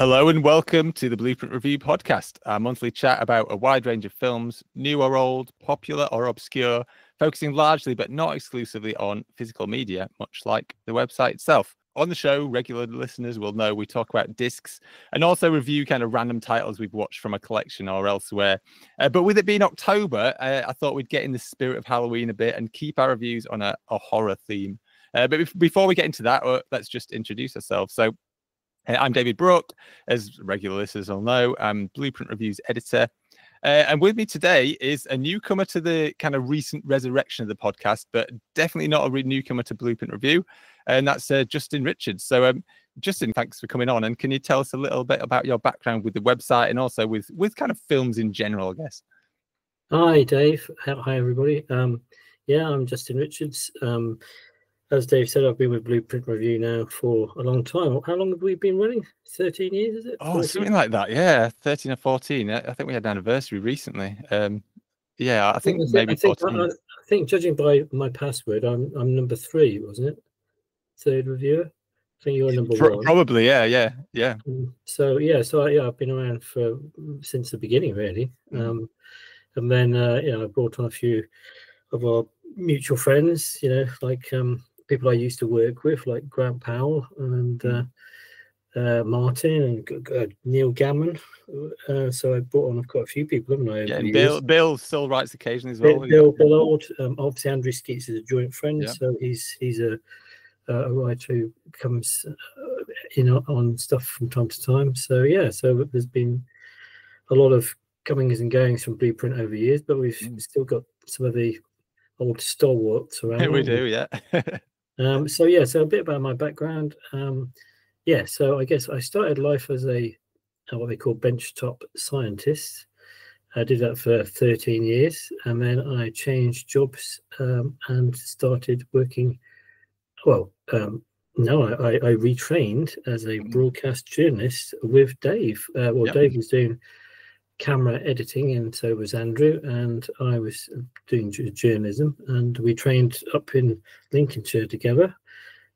Hello and welcome to the Blueprint Review podcast, our monthly chat about a wide range of films, new or old, popular or obscure, focusing largely but not exclusively on physical media, much like the website itself. On the show, regular listeners will know we talk about discs and also review kind of random titles we've watched from a collection or elsewhere. But with it being October, I thought we'd get in the spirit of Halloween a bit and keep our reviews on a horror theme. But before we get into that, let's just introduce ourselves. So I'm David Brooke, as regular listeners will know. I'm Blueprint Review's editor. And with me today is a newcomer to the kind of recent resurrection of the podcast, but definitely not a newcomer to Blueprint Review. And that's Justin Richards. So, Justin, thanks for coming on. And can you tell us a little bit about your background with the website and also with kind of films in general, I guess? Hi, Dave. Hi, everybody. Yeah, I'm Justin Richards. As Dave said, I've been with Blueprint Review now for a long time. How long have we been running? 13 years, is it? Oh, 14? Something like that. Yeah, 13 or 14. I think we had an anniversary recently. Yeah, I think maybe 14. I think judging by my password, I'm number 3, wasn't it? Third reviewer. I think you're number 1. Probably, yeah. So I've been around since the beginning, really. And then I brought on a few of our mutual friends, like people I used to work with, like Grant Powell and Martin and Neil Gammon. So I brought on quite a few people, haven't I? Yeah, and Bill still writes occasionally as well. Bill Old, obviously Andrew Skeets is a joint friend, so he's a writer who comes on stuff from time to time. So so there's been a lot of comings and goings from Blueprint over years, but we've still got some of the old stalwarts around. We do, yeah. So a bit about my background. So I guess I started life as a what they call benchtop scientist. I did that for 13 years, and then I changed jobs and started working. Well, no, I retrained as a broadcast journalist with Dave. Dave was doing camera editing, and so was Andrew, and I was doing journalism, and we trained up in Lincolnshire together.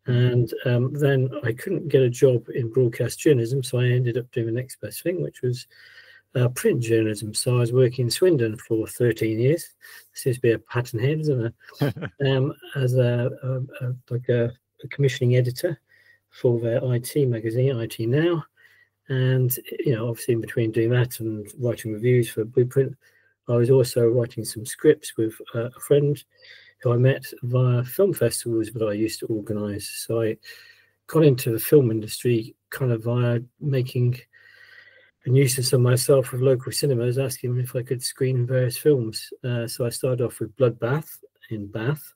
And then I couldn't get a job in broadcast journalism, so I ended up doing the next best thing, which was print journalism. So I was working in Swindon for 13 years. Seems to be a pattern here, doesn't it? As a commissioning editor for their IT magazine, IT Now. And, obviously in between doing that and writing reviews for Blueprint, I was also writing some scripts with a friend who I met via film festivals that I used to organise. So I got into the film industry kind of via making a nuisance of myself with local cinemas, asking them if I could screen various films. So I started off with Bloodbath in Bath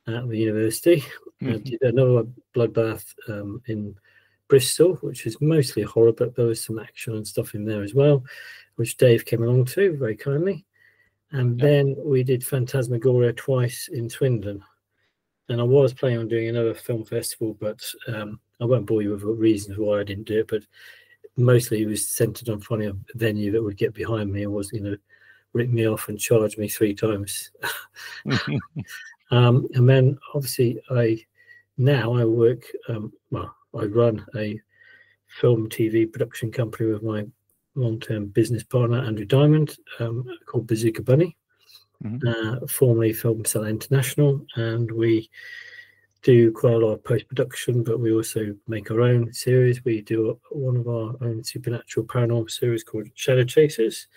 at the university. I did another Bloodbath in Bristol, which is mostly horror, but there was some action and stuff in there as well, which Dave came along to very kindly. And then we did Phantasmagoria twice in Swindon. And I was planning on doing another film festival, but I won't bore you with the reasons why I didn't do it, but mostly it was centered on finding a venue that would get behind me and was, rip me off and charge me 3 times. And then obviously I work, I run a film TV production company with my long-term business partner, Andrew Diamond, called Bazooka Bunny, formerly Film Seller International. And we do quite a lot of post-production, but we also make our own series. We do one of our own supernatural paranormal series called Shadow Chasers.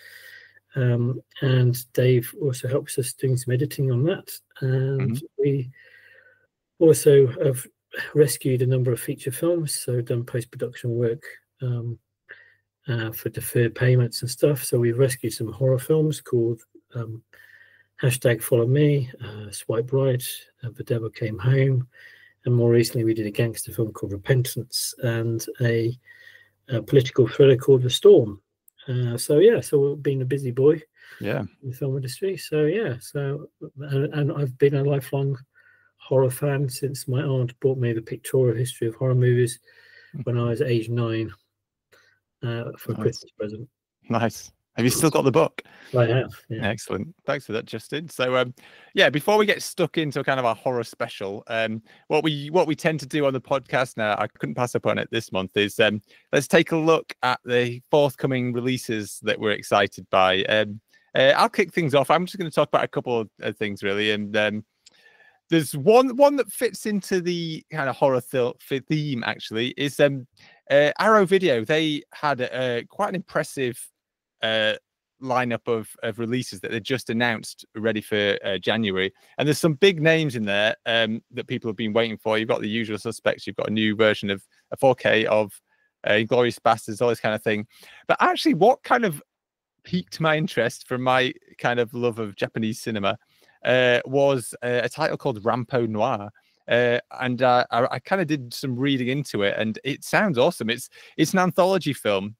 And Dave also helps us doing some editing on that. And we also have rescued a number of feature films, so done post-production work for deferred payments and stuff. So we've rescued some horror films called #Follow Me, Swipe Right, The Devil Came Home, and more recently we did a gangster film called Repentance and a political thriller called The Storm. So we've been a busy boy in the film industry. And I've been a lifelong horror fan since my aunt bought me the pictorial history of horror movies when I was age 9 for a Christmas present. Nice. Have you still got the book? I have. Yeah. Excellent. Thanks for that, Justin. So, yeah, before we get stuck into kind of our horror special, what we tend to do on the podcast now, I couldn't pass up on it this month, is let's take a look at the forthcoming releases that we're excited by. I'll kick things off. I'm just going to talk about a couple of things really, and there's one that fits into the kind of horror theme. Actually, is Arrow Video. They had quite an impressive lineup of releases that they just announced ready for January, and there's some big names in there that people have been waiting for. You've got the usual suspects. You've got a new version of a 4K of Inglourious Basterds, all this kind of thing. But actually, what kind of piqued my interest from my kind of love of Japanese cinema was a title called Rampo Noir. And I kind of did some reading into it, and it sounds awesome. It's an anthology film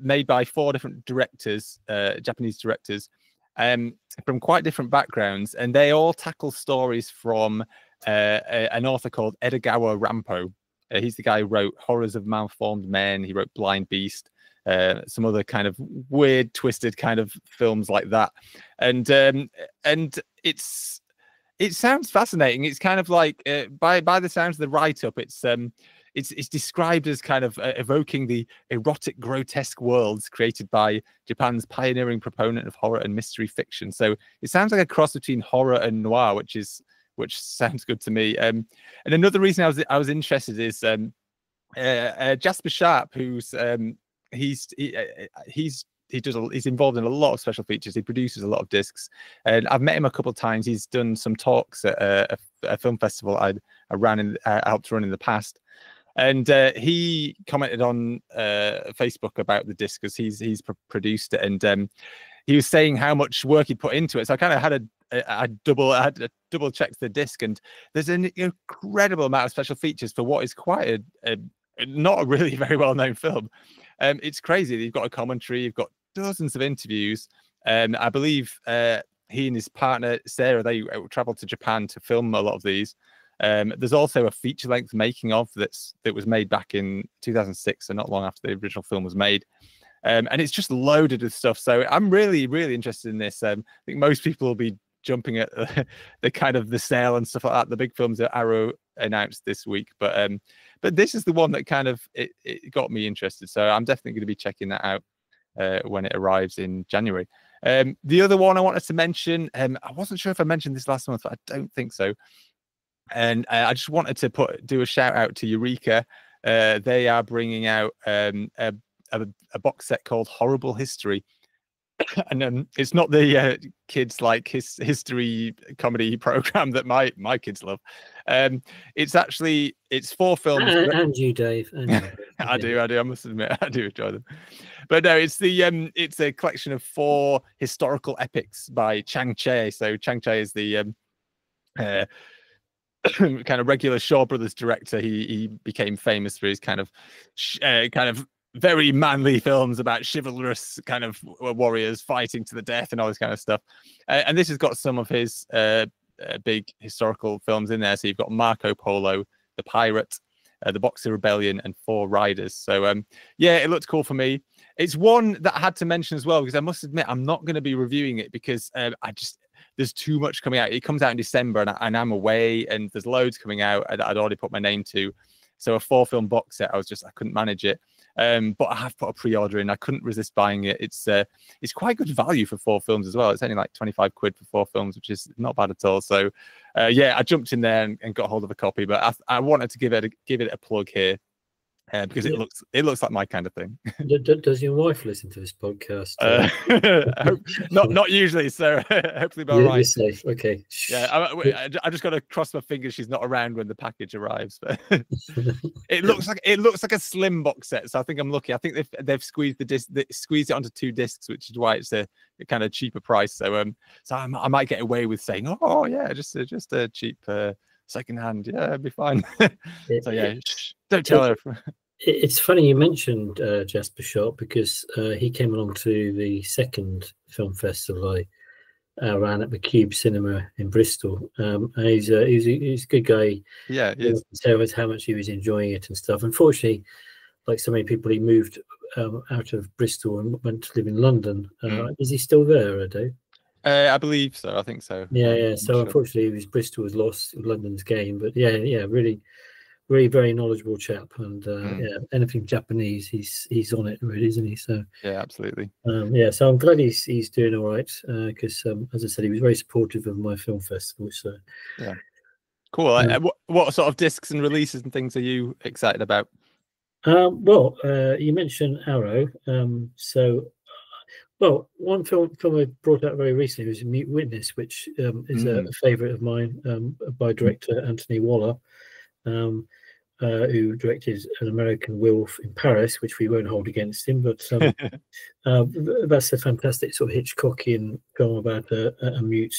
made by 4 different directors, Japanese directors, from quite different backgrounds, and they all tackle stories from an author called Edogawa Rampo. He's the guy who wrote Horrors of Malformed Men. He wrote Blind Beast, some other kind of weird, twisted kind of films like that, and it sounds fascinating. It's kind of like by the sounds of the write-up, it's described as kind of evoking the erotic, grotesque worlds created by Japan's pioneering proponent of horror and mystery fiction. So it sounds like a cross between horror and noir, which sounds good to me. And another reason I was interested is Jasper Sharp, who's he's involved in a lot of special features. He produces a lot of discs, and I've met him a couple of times. He's done some talks at a film festival I helped run in the past. And he commented on Facebook about the disc because he's produced it, and he was saying how much work he'd put into it. So I kind of had a double checked the disc, and there's an incredible amount of special features for what is quite a not a really very well known film. It's crazy. You've got a commentary, you've got dozens of interviews. I believe he and his partner Sarah, they traveled to Japan to film a lot of these. There's also a feature-length making of that was made back in 2006, so not long after the original film was made. And it's just loaded with stuff. So I'm really, really interested in this. I think most people will be jumping at the kind of the sale and stuff like that, the big films that Arrow announced this week. But this is the one that kind of it got me interested. So I'm definitely going to be checking that out when it arrives in January. The other one I wanted to mention, I wasn't sure if I mentioned this last month, but I don't think so. And I just wanted to do a shout out to Eureka. They are bringing out a box set called Horrible History. And it's not the kids like history comedy program that my kids love. It's 4 films. And you, Dave. And you. I do. I must admit, I do enjoy them. But no, it's a collection of 4 historical epics by Chang Che. So Chang Che is the kind of regular Shaw Brothers director. He became famous for his kind of very manly films about chivalrous kind of warriors fighting to the death and all this kind of stuff. And this has got some of his big historical films in there. So you've got Marco Polo, The Pirate, The Boxer Rebellion, and 4 Riders. So yeah, it looked cool for me. It's one that I had to mention as well, because I must admit I'm not going to be reviewing it because there's too much coming out. It comes out in December, and I'm away, and there's loads coming out that I'd already put my name to. So a 4-film box set, I couldn't manage it. But I have put a pre-order in. I couldn't resist buying it. It's quite good value for 4 films as well. It's only like 25 quid for 4 films, which is not bad at all. So yeah, I jumped in there and got hold of a copy. But I wanted to give it a plug here. Because it looks like my kind of thing. Does your wife listen to this podcast? Not usually, so hopefully by right. You're safe. Okay. Yeah, I just got to cross my fingers she's not around when the package arrives. But it looks like a slim box set, so I think I'm lucky. I think they've squeezed squeezed it onto 2 discs, which is why it's a kind of cheaper price. So I might get away with saying, oh yeah, just a cheap secondhand. Yeah, it'd be fine. So yeah, don't tell her. It's funny you mentioned Jasper Sharp, because he came along to the 2nd film festival I ran at the Cube Cinema in Bristol. He's a good guy. Yeah, he is. Tell us how much he was enjoying it and stuff. Unfortunately, like so many people, he moved out of Bristol and went to live in London. Mm. Is he still there, Dave? I believe so. I think so. Yeah. I'm So sure. unfortunately, his Bristol was lost in London's game. But yeah, really, really very knowledgeable chap. And yeah, anything Japanese, he's on it, really, isn't he? So yeah, absolutely. Yeah, so I'm glad he's doing all right because, as I said, he was very supportive of my film festival. So yeah, cool. What sort of discs and releases and things are you excited about? Well, you mentioned Arrow. Well, one film I brought out very recently was Mute Witness, which is a favourite of mine by director Anthony Waller, who directed An American Werewolf in Paris, which we won't hold against him. But that's a fantastic sort of Hitchcockian film about a mute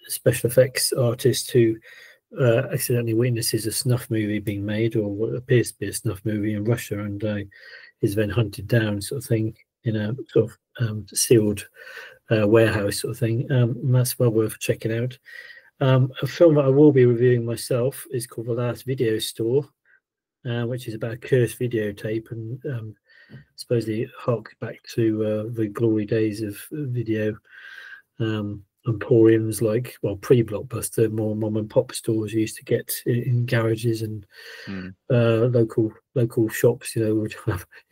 special effects artist who accidentally witnesses a snuff movie being made, or what appears to be a snuff movie in Russia, and is then hunted down, sort of thing, in a sort of sealed warehouse, sort of thing. And that's well worth checking out. A film that I will be reviewing myself is called The Last Video Store, which is about a cursed videotape, and supposedly harks back to the glory days of video emporiums, like, well, pre-Blockbuster, more mom and pop stores you used to get in garages and local shops. You'd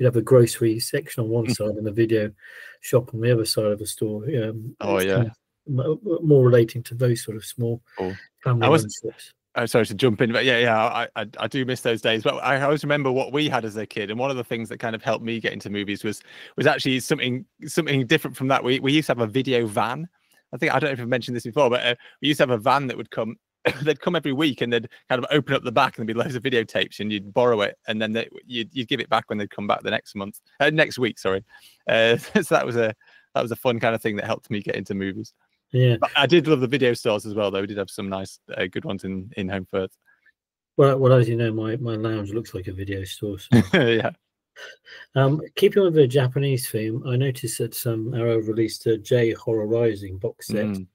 have a grocery section on one side and a video shop on the other side of the store. Kind of more relating to those sort of small family shops. Oh, sorry to jump in, but I do miss those days. But I always remember what we had as a kid, and one of the things that kind of helped me get into movies was actually something different from that. We used to have a video van. I don't know if I've mentioned this before, but we used to have a van that would come. They'd come every week, and they'd kind of open up the back, and there'd be loads of videotapes, and you'd borrow it, and then you'd give it back when they'd come back the next week. Sorry, so that was a fun kind of thing that helped me get into movies. Yeah, but I did love the video stores as well, though. We did have some nice, good ones in Home Firth. Well, as you know, my lounge looks like a video store. So. Yeah. Keeping with the Japanese theme, I noticed that Arrow released a J Horror Rising box set, and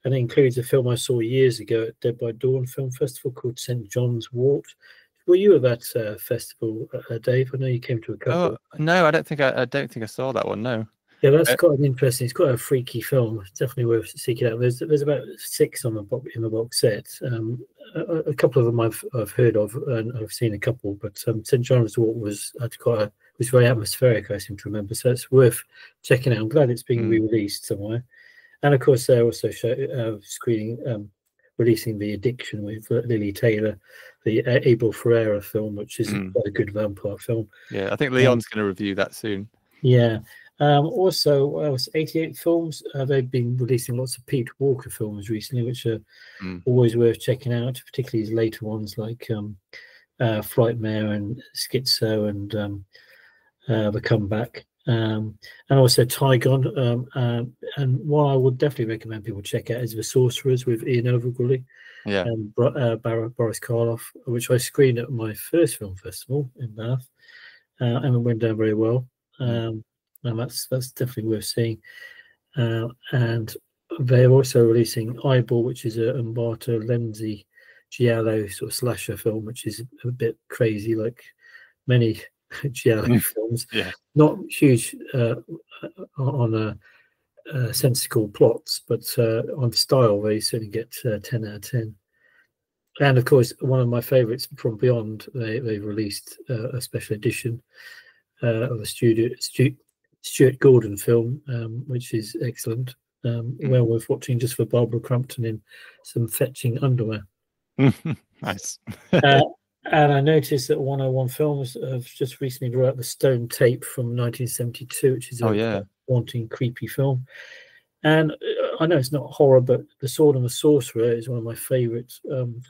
it includes a film I saw years ago at Dead by Dawn Film Festival called St. John's Wort. Were you at that festival, Dave? I know you came to a couple. Oh, no, I don't think I saw that one. No. Yeah, that's quite an interesting. It's quite a freaky film. It's definitely worth seeking out. There's about 6 in the box set. A couple of them I've heard of, and I've seen a couple. But St. John's Wort was very atmospheric, I seem to remember. So it's worth checking out. I'm glad it's being re-released somewhere. And of course, they're also releasing The Addiction with Lily Taylor, the Abel Ferreira film, which is quite a good vampire film. Yeah, I think Leon's going to review that soon. Yeah. Also, 88 Films. They've been releasing lots of Pete Walker films recently, which are always worth checking out, particularly his later ones like Frightmare and Schizo and The Comeback. And also Tygon. And one I would definitely recommend people check out is The Sorcerers with Ian Overgully and Boris Karloff, which I screened at my first film festival in Bath, and it went down very well. And that's definitely worth seeing. And they're also releasing Eyeball, which is a Umberto Lenzi giallo sort of slasher film, which is a bit crazy, like many giallo films. Yeah. Not huge on sensical plots, but on style, they certainly get 10 out of 10. And of course, one of my favourites from Beyond, they've released a special edition of a Stuart Gordon film, which is excellent. Well worth watching just for Barbara Crampton in some fetching underwear. Nice. And I noticed that 101 Films have just recently brought out The Stone Tape from 1972, which is a haunting, creepy film. And I know it's not horror, but The Sword and the Sorcerer is one of my favourite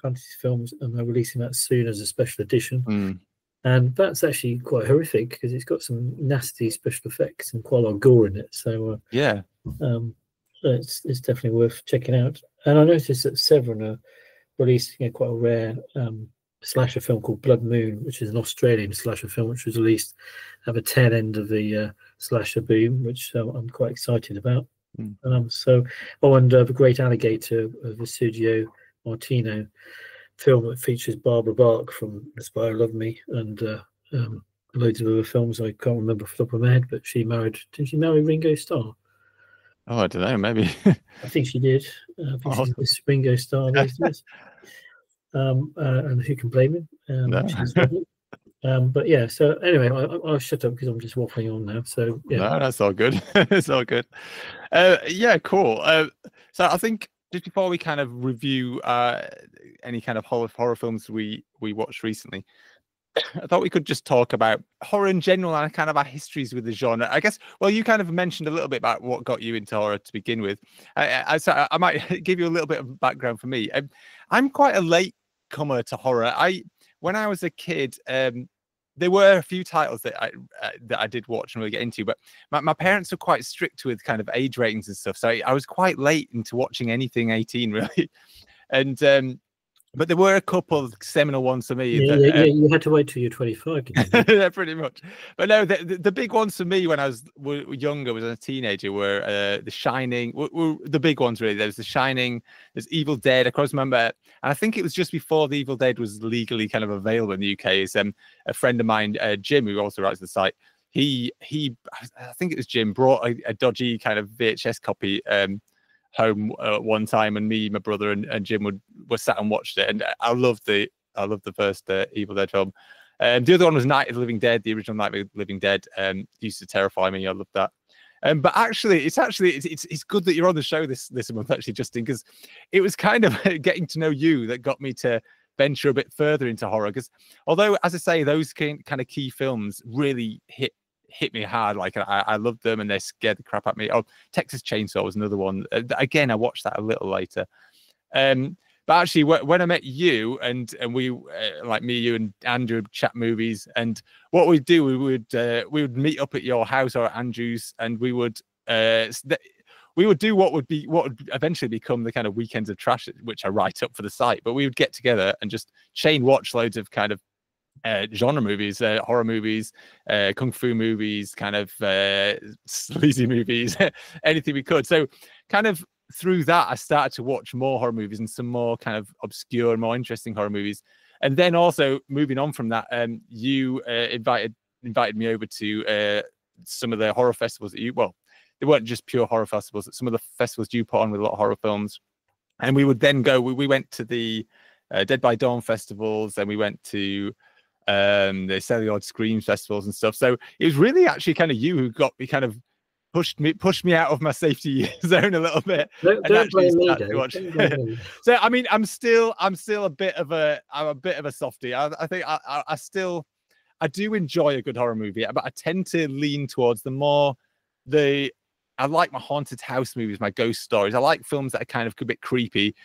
fantasy films, and they're releasing that soon as a special edition. And that's actually quite horrific because it's got some nasty special effects and quite a lot of gore in it. So it's definitely worth checking out. And I noticed that Severin are releasing quite a rare slasher film called Blood Moon, which is an Australian slasher film which was released at the tail end of the slasher boom, which I'm quite excited about. And The Great Alligator of Sergio Martino film that features Barbara Bach from Inspire Love Me and loads of other films I can't remember off the top of my head, but she married, did she marry Ringo Starr? Oh, I don't know, maybe. I think she did. I think Oh, she's Miss Ringo Starr these days. And who can blame him? no. She's lovely. But yeah, so anyway, I'll shut up because I'm just waffling on now. So yeah. No, that's all good. It's all good. Yeah, cool. So I think just before we kind of review any kind of horror films we watched recently, I thought we could just talk about horror in general and kind of our histories with the genre. I guess, well, you kind of mentioned a little bit about what got you into horror to begin with. So I might give you a little bit of background for me. I'm quite a late comer to horror. When I was a kid, there were a few titles that I did watch and really get into, but my parents were quite strict with kind of age ratings and stuff. So I was quite late into watching anything 18, really. And but there were a couple of seminal ones for me. Yeah, you had to wait till you're 25. Yeah, pretty much. But no, the big ones for me when I was younger, was a teenager, were The Shining. Were the big ones, really. There's The Shining, there's Evil Dead. I can't remember. And I think it was just before the Evil Dead was legally kind of available in the UK. Is a friend of mine, Jim, who also writes the site. I think it was Jim, brought a dodgy kind of VHS copy home one time, and me, my brother, and Jim were sat and watched it, and I loved the first Evil Dead film. The other one was Night of the Living Dead, the original Night of the Living Dead. Used to terrify me. I loved that. But actually, it's good that you're on the show this month, actually, Justin, because it was kind of getting to know you that got me to venture a bit further into horror. Because although, as I say, those kind of key films really hit me hard. Like I loved them, and they scared the crap out of me. Oh, Texas Chainsaw was another one. Again, I watched that a little later. But actually, when I met you, and we like me, you, and Andrew would chat movies, and what we'd do, we would meet up at your house or at Andrew's, and we would do what would eventually become the kind of Weekends of Trash, which I write up for the site. But we would get together and just chain watch loads of kind of genre movies, horror movies, kung fu movies, kind of sleazy movies, anything we could. So kind of through that, I started to watch more horror movies and some more kind of obscure, more interesting horror movies. And then also moving on from that, you invited me over to some of the horror festivals that they weren't just pure horror festivals. Some of the festivals you put on with a lot of horror films. And we would then go, we went to the Dead by Dawn festivals, and we went to the Celluloid Screams festivals and stuff. So it was really actually kind of you who got me kind of pushed me out of my safety zone a little bit. Don't blame me, Dave. So I mean, I'm still a bit of a softie. I think I do enjoy a good horror movie, but I tend to lean towards I like my haunted house movies, my ghost stories. I like films that are kind of a bit creepy.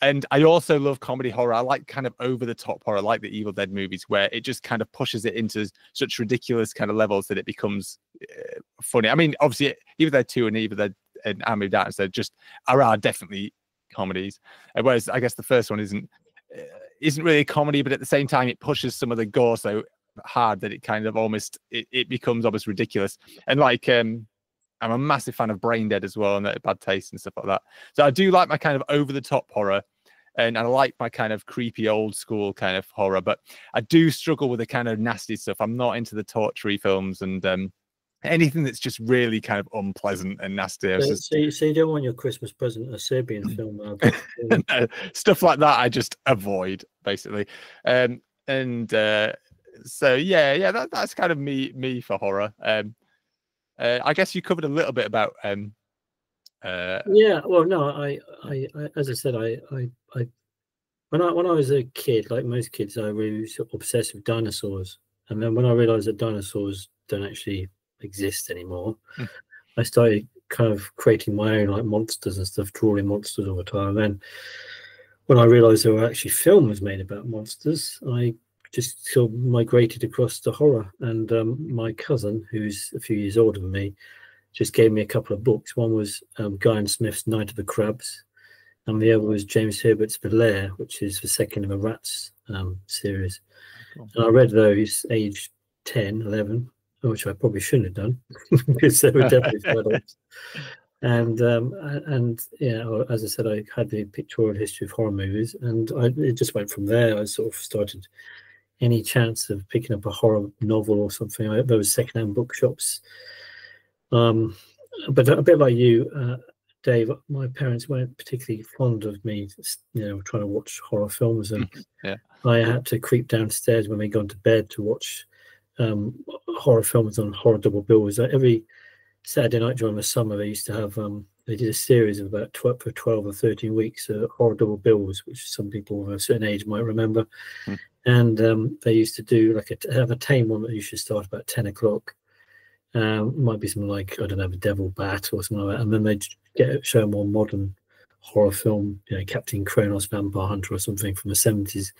And I also love comedy horror. I like kind of over-the-top horror, like the Evil Dead movies, where it just kind of pushes it into such ridiculous kind of levels that it becomes funny. I mean, obviously, Evil Dead 2 and Evil Dead and I Moved Out Instead just are definitely comedies. Whereas I guess the first one isn't really a comedy, but at the same time, it pushes some of the gore so hard that it kind of almost, it becomes almost ridiculous. And like, I'm a massive fan of Brain Dead as well, and Bad Taste and stuff like that. So I do like my kind of over-the-top horror, and I like my kind of creepy old school kind of horror, but I do struggle with the kind of nasty stuff. I'm not into the torture films and anything that's just really kind of unpleasant and nasty. So you don't want your Christmas present a Serbian film? Stuff like that I just avoid, basically. So yeah, that's kind of me for horror. I guess you covered a little bit about yeah, well, no, I as I said, I when I was a kid, like most kids, I really sort of obsessed with dinosaurs. And then when I realized that dinosaurs don't actually exist anymore, I started kind of creating my own like monsters and stuff, drawing monsters all the time. And then when I realized there were actually films made about monsters, I just sort of migrated across to horror. And my cousin, who's a few years older than me, just gave me a couple of books. One was Guy Smith's Night of the Crabs, and the other was James Herbert's The Lair, which is the second of a Rats series. Cool. And I read those age 10, 11, which I probably shouldn't have done because they were definitely adults. And yeah, as I said, I had the pictorial history of horror movies, and it just went from there. I sort of started any chance of picking up a horror novel or something. There was secondhand bookshops. But a bit like you, Dave, my parents weren't particularly fond of me, trying to watch horror films, and Yeah. I had to creep downstairs when they gone to bed to watch horror films on horror double bills. Every Saturday night during the summer, they used to have they did a series of about 12 or 13 weeks horror double bills, which some people of a certain age might remember. And they used to do have a tame one that used to start about 10 o'clock. Might be something like, I don't know, The Devil Bat or something like that, and then they'd show a more modern horror film, Captain Kronos, Vampire Hunter, or something from the 70s.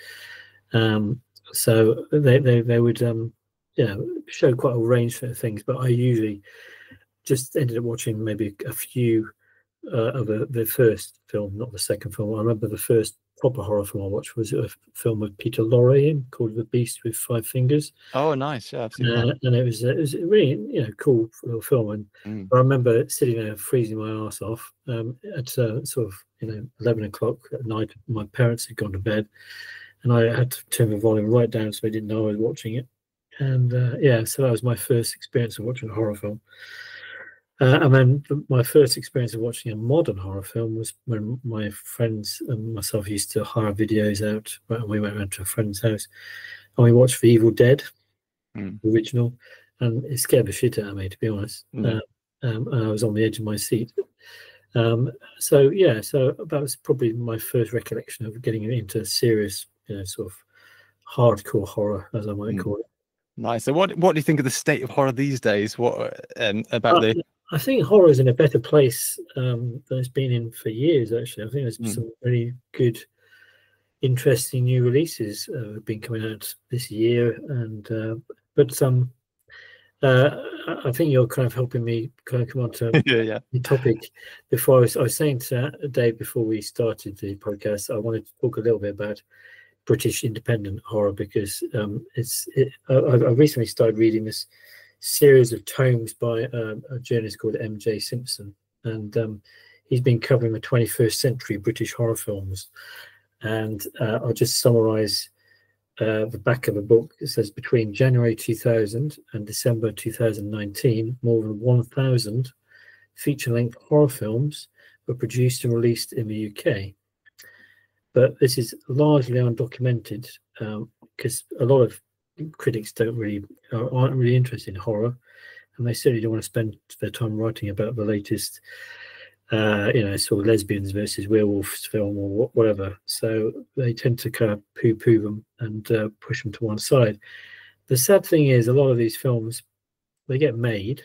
So they would show quite a range of things, but I usually just ended up watching maybe a few of the first film, not the second film. I remember the first proper horror film I watched was a film with Peter Lorre in called The Beast with Five Fingers. Oh, nice! Yeah, I've seen that. And it was a really cool little film. And I remember sitting there freezing my ass off at sort of 11 o'clock at night. My parents had gone to bed, and I had to turn the volume right down so they didn't know I was watching it. And so that was my first experience of watching a horror film. And then my first experience of watching a modern horror film was when my friends and myself used to hire videos out, and we went around to a friend's house and we watched The Evil Dead, original, and it scared the shit out of me, to be honest. And I was on the edge of my seat. So that was probably my first recollection of getting into serious, sort of hardcore horror, as I might call it. Nice. So what do you think of the state of horror these days? What about I think horror is in a better place than it's been in for years, actually. I think there's some really good, interesting new releases have been coming out this year, and I think you're kind of helping me kind of come on to the topic. Before I was saying to Dave before we started the podcast, I wanted to talk a little bit about British independent horror, because I recently started reading this series of tomes by a journalist called Mk3 Simpson, and he's been covering the 21st century British horror films. And I'll just summarize the back of the book. It says between January 2000 and December 2019, more than 1,000 feature-length horror films were produced and released in the UK. But this is largely undocumented because a lot of critics aren't really interested in horror, and they certainly don't want to spend their time writing about the latest, sort of lesbians versus werewolves film or whatever. So they tend to kind of poo-poo them and push them to one side. The sad thing is, a lot of these films, they get made,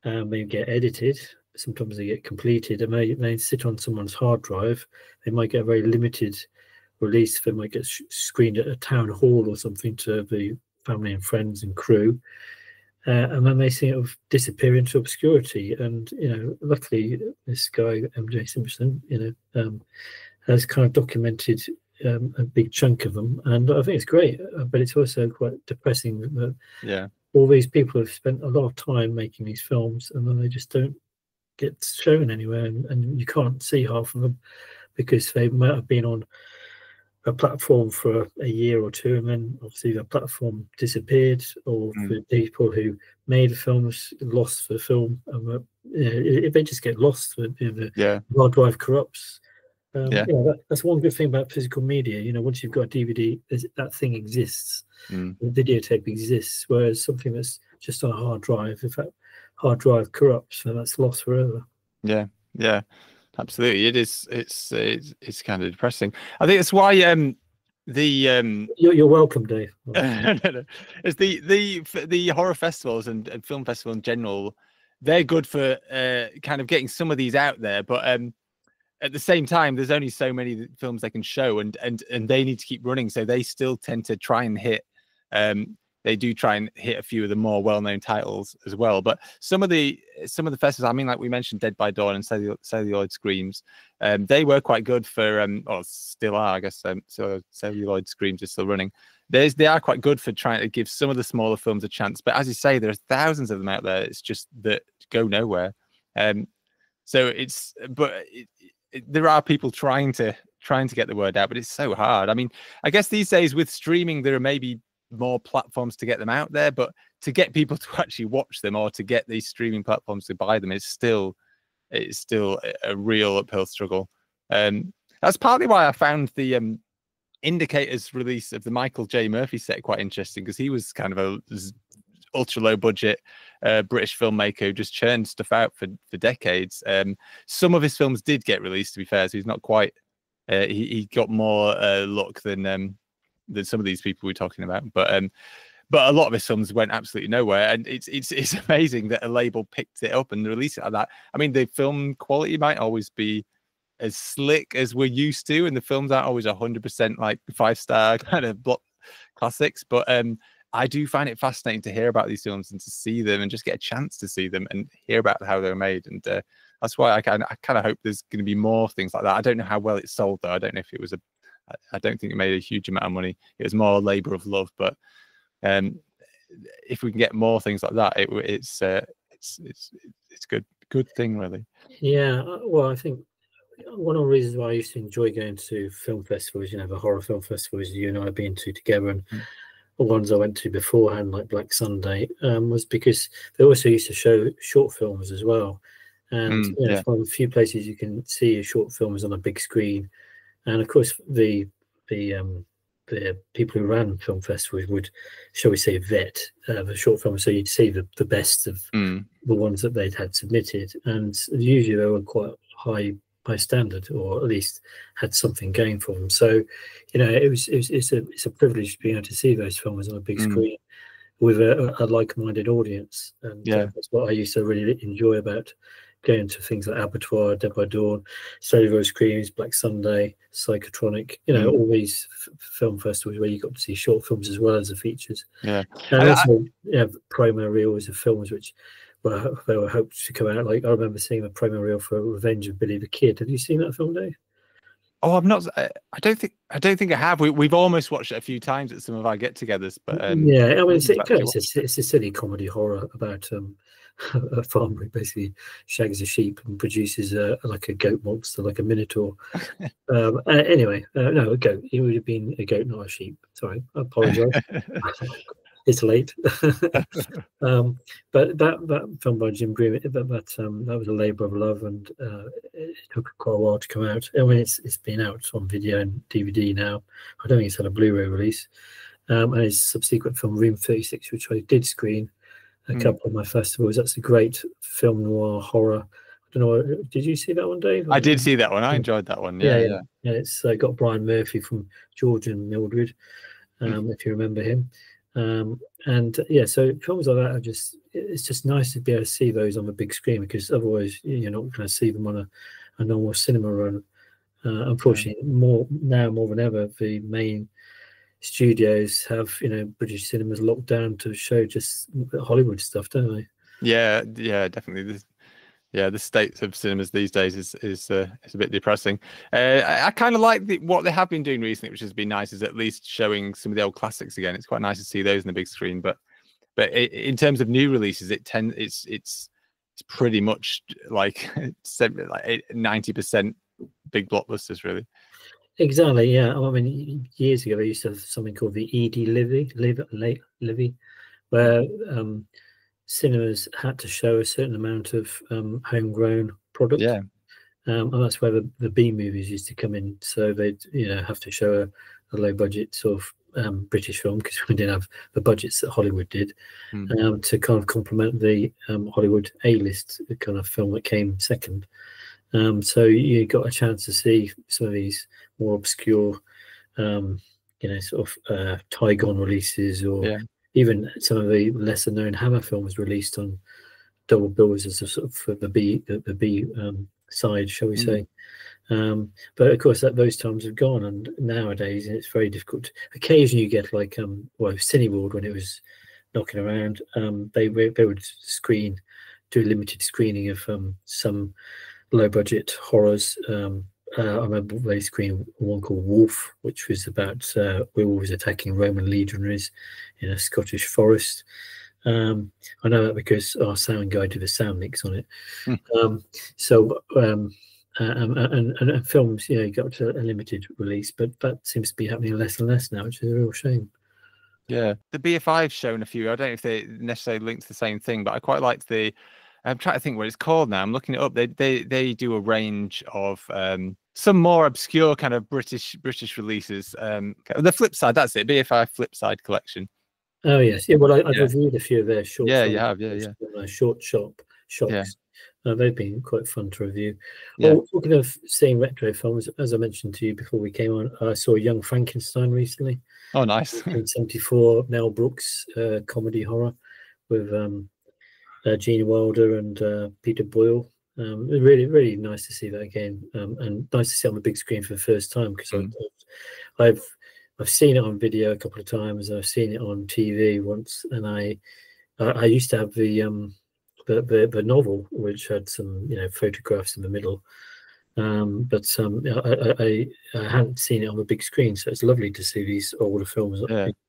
they get edited. Sometimes they get completed, and they sit on someone's hard drive. They might get a very limited release. They might get screened at a town hall or something to the family and friends and crew, and then they sort of disappear into obscurity. And luckily, this guy Mk3 Simpson, has kind of documented a big chunk of them, and I think it's great. But it's also quite depressing that all these people have spent a lot of time making these films, and then they just don't get shown anywhere, and you can't see half of them because they might have been on a platform for a year or two, and then obviously the platform disappeared, or the people who made the films lost the film, and if they just get lost, the hard drive corrupts. That's one good thing about physical media. Once you've got a DVD, that thing exists. The videotape exists, whereas something that's just on a hard drive, if that hard drive corrupts, then that's lost forever. Yeah, absolutely. It is. It's kind of depressing. I think that's why You're welcome, Dave. It's the horror festivals and film festivals in general. They're good for kind of getting some of these out there, but at the same time, there's only so many films they can show, and they need to keep running. So they still tend to try and hit. They do try and hit a few of the more well-known titles as well. But some of the festivals, I mean, like we mentioned, Dead by Dawn and Celluloid Screams, they were quite good for, or still are, I guess. So Celluloid Screams is still running. They are quite good for trying to give some of the smaller films a chance. But as you say, there's thousands of them out there. It's just that go nowhere. So there are people trying to trying to get the word out, but it's so hard. I mean, I guess these days with streaming, there are maybe more platforms to get them out there, but to get people to actually watch them or to get these streaming platforms to buy them is still a real uphill struggle. That's partly why I found the Indicators release of the Michael J. Murphy set quite interesting, because he was kind of a ultra low budget British filmmaker who just churned stuff out for decades. Some of his films did get released, to be fair, so he's not quite he got more luck than some of these people we're talking about, but a lot of his films went absolutely nowhere, and it's amazing that a label picked it up and released it like that. I mean, the film quality might always be as slick as we're used to, and the films aren't always 100% like 5-star kind of block classics, but I do find it fascinating to hear about these films and to see them and just get a chance to see them and hear about how they're made. And that's why I kind of hope there's going to be more things like that. I don't know how well it sold, though. I don't know if it was I don't think it made a huge amount of money. It was more a labor of love, but if we can get more things like that, it's good thing, really. Yeah, well, I think one of the reasons why I used to enjoy going to film festivals, you know, the horror film festivals you and I have been to together, and the ones I went to beforehand, like Black Sunday, was because they also used to show short films as well. And you know, it's one of the few places you can see a short films on a big screen. And of course, the people who ran film festivals would, shall we say, vet the short films, so you'd see the best of the ones that they'd had submitted, and usually they were quite high standard, or at least had something going for them. So, you know, it's a privilege being able to see those films on a big screen with a like-minded audience, and that's what I used to really enjoy about going to things like Abattoir, Dead by Dawn, Cellular Screams, Black Sunday, Psychotronic, you know, all these film festivals where you got to see short films as well as the features. And also promo reels of films which they were hoped to come out. Like, I remember seeing a promo reel for Revenge of Billy the Kid. Have you seen that film, Dave? Oh, I've not. I don't think I have. We've almost watched it a few times at some of our get-togethers, but I mean, it's a silly comedy horror about a farmer who basically shags a sheep and produces like a goat monster, like a minotaur. Anyway, no, a goat. It would have been a goat, not a sheep. Sorry, I apologise. It's late. But that film by Jim Green, that was a labour of love, and it took quite a while to come out. I mean, it's been out on video and DVD now. I don't think it's had a Blu-ray release. And his subsequent film Room 36, which I did screen a couple of my festivals. That's a great film noir horror. I don't know. Did you see that one, Dave? I did see that one. I enjoyed that one. Yeah. It's got Brian Murphy from George and Mildred, if you remember him. And yeah, so films like that are it's just nice to be able to see those on the big screen, because otherwise you're not going to see them on a normal cinema run. Unfortunately, more than ever, the main studios have, you know, British cinemas locked down to show just Hollywood stuff, don't they? Yeah, definitely. The state of cinemas these days is a bit depressing. I kind of like what they have been doing recently, which has been nice, is at least showing some of the old classics again. It's quite nice to see those in the big screen. But in terms of new releases, it's pretty much like 90% big blockbusters, really. Exactly. Yeah. I mean, years ago they used to have something called the ED Livy, where cinemas had to show a certain amount of homegrown product. And that's where the B movies used to come in. So they'd, you know, have to show a low budget sort of British film, because we didn't have the budgets that Hollywood did, to kind of complement the Hollywood A-list kind of film that came second. So you got a chance to see some of these more obscure, you know, sort of Tygon releases, or even some of the lesser known Hammer films released on double bills as a sort of for the B side, shall we say. But of course those times have gone, and nowadays it's very difficult. Occasionally you get like Cineworld, when it was knocking around, they would do a limited screening of some low budget horrors. I remember they screened one called Wolf, which was about werewolves attacking Roman legionaries in a Scottish forest. I know that because our sound guy did a sound mix on it. and films, you got to a limited release, but that seems to be happening less and less now, which is a real shame. Yeah, the BFI've shown a few. I don't know if they necessarily link to the same thing, but I quite liked the. I'm trying to think what it's called now. I'm looking it up. They do a range of some more obscure kind of British releases. The Flip Side, that's it. BFI Flip Side collection. Oh yes, yeah. Well, I've reviewed a few of their short. Yeah, you have. Yeah. Short shocks. Yeah. They've been quite fun to review. Yeah. Well, talking of seeing retro films, as I mentioned to you before we came on, I saw Young Frankenstein recently. Oh, nice. 1974 Mel Brooks comedy horror with Gene Wilder and Peter Boyle. Really nice to see that again, and nice to see it on the big screen for the first time, because I've seen it on video a couple of times. I've seen it on TV once, and I used to have the novel, which had some photographs in the middle, but I hadn't seen it on the big screen, so it's lovely to see these older films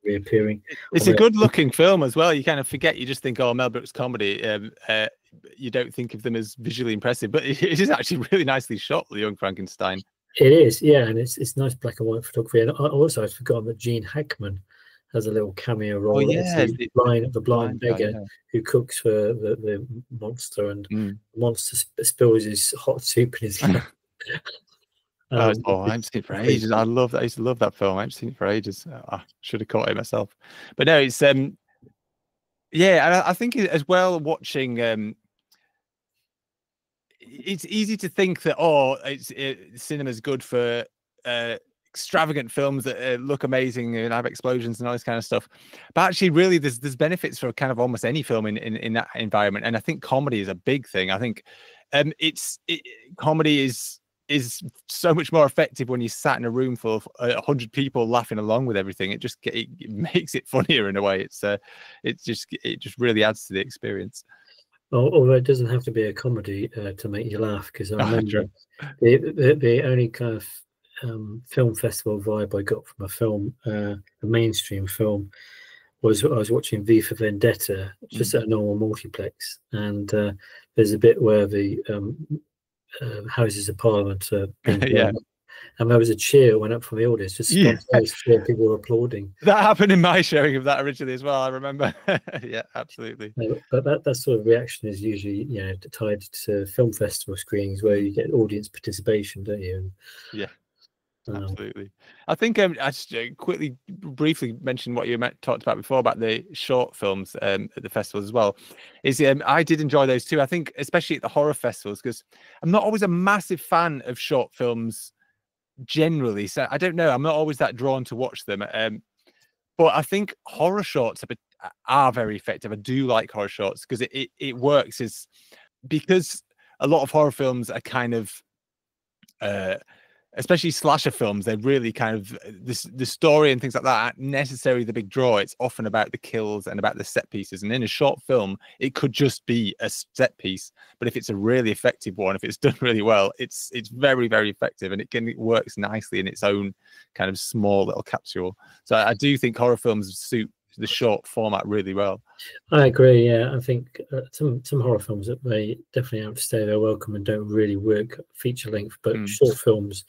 reappearing. It's a good looking film as well. You kind of forget, you just think, oh, Mel Brooks comedy. You don't think of them as visually impressive, but it is actually really nicely shot, The Young Frankenstein. It is, yeah, and it's nice black and white photography. And also, I'd forgotten that Gene Hackman has a little cameo role. Oh, yeah, the blind beggar who cooks for the monster, and the monster spills his hot soup in his lap. I haven't seen it for ages. I love that. I used to love that film. I haven't seen it for ages. I should have caught it myself. But no, it's yeah, I think as well, watching it's easy to think that cinema's good for extravagant films that look amazing and have explosions and all this kind of stuff, but actually really there's benefits for kind of almost any film in that environment. And I think comedy is a big thing. I think comedy is so much more effective when you sat in a room full of 100 people laughing along with everything. It makes it funnier in a way. It just really adds to the experience. Although it doesn't have to be a comedy to make you laugh, because I remember the only kind of film festival vibe I got from a film, a mainstream film, was I was watching V for Vendetta just at a normal multiplex, and there's a bit where the Houses of Parliament are being blown up, and there was a cheer that went up from the audience, just spontaneous cheer, people were applauding. That happened in my showing of that originally as well, I remember. Yeah, absolutely. But that sort of reaction is usually tied to film festival screenings where you get audience participation, don't you? Yeah. Absolutely. I think I just briefly mention what you talked about before about the short films at the festivals as well. I did enjoy those too. I think especially at the horror festivals, because I'm not always a massive fan of short films generally. So I don't know. I'm not always that drawn to watch them. But I think horror shorts are very effective. I do like horror shorts because it works because a lot of horror films are kind of especially slasher films, they're really kind of the story and things like that aren't necessarily the big draw. It's often about the kills and about the set pieces. And in a short film, it could just be a set piece. But if it's a really effective one, if it's done really well, it's very, very effective, and it works nicely in its own kind of small little capsule. So I do think horror films suit the short format really well. I agree. Yeah, I think some horror films that they definitely outstay their welcome and don't really work feature length, but short films,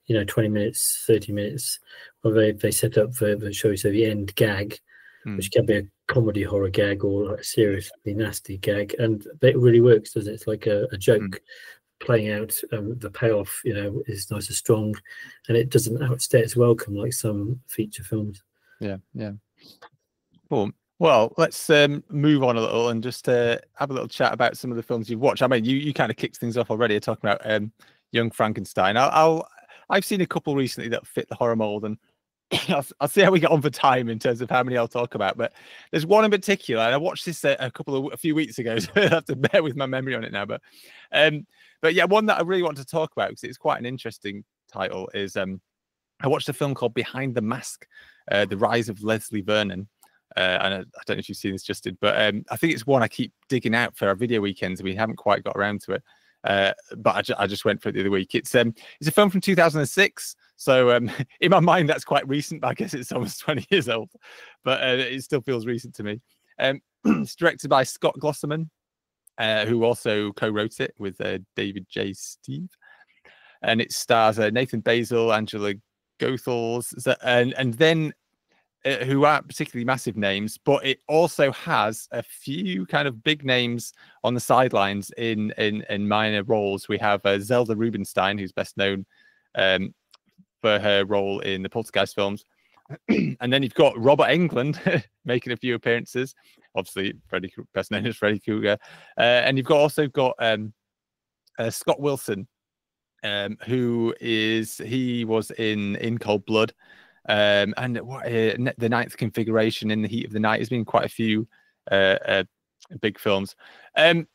20 minutes, 30 minutes, where they set up the show, so the end gag, which can be a comedy horror gag or a seriously nasty gag, and it really works, doesn't it? It's like a joke playing out. The payoff, is nice and strong, and it doesn't outstay its welcome like some feature films. Yeah. Cool. Well, let's move on a little and just have a little chat about some of the films you've watched. I mean, you kind of kicked things off already talking about Young Frankenstein. I've seen a couple recently that fit the horror mold, and I'll see how we get on for time in terms of how many I'll talk about. But there's one in particular, and I watched this a few weeks ago, so I have to bear with my memory on it now. But yeah, one that I really want to talk about because it's quite an interesting title is I watched a film called Behind the Mask, The Rise of Leslie Vernon. And I don't know if you've seen this, Justin, but I think it's one I keep digging out for our video weekends. We haven't quite got around to it, but I just went for it the other week. It's a film from 2006, so in my mind that's quite recent, but I guess it's almost 20 years old, but it still feels recent to me. It's directed by Scott Glosserman, who also co-wrote it with David J. Steve. and it stars Nathan Basil, Angela Goethals, and then who aren't particularly massive names, but it also has a few kind of big names on the sidelines in minor roles. We have Zelda Rubinstein, who's best known for her role in the Poltergeist films. And then you've got Robert Englund making a few appearances, obviously best known as Freddy Krueger. And you've also got Scott Wilson, who he was in Cold Blood. And the Ninth Configuration, In the Heat of the Night. Has been quite a few big films, and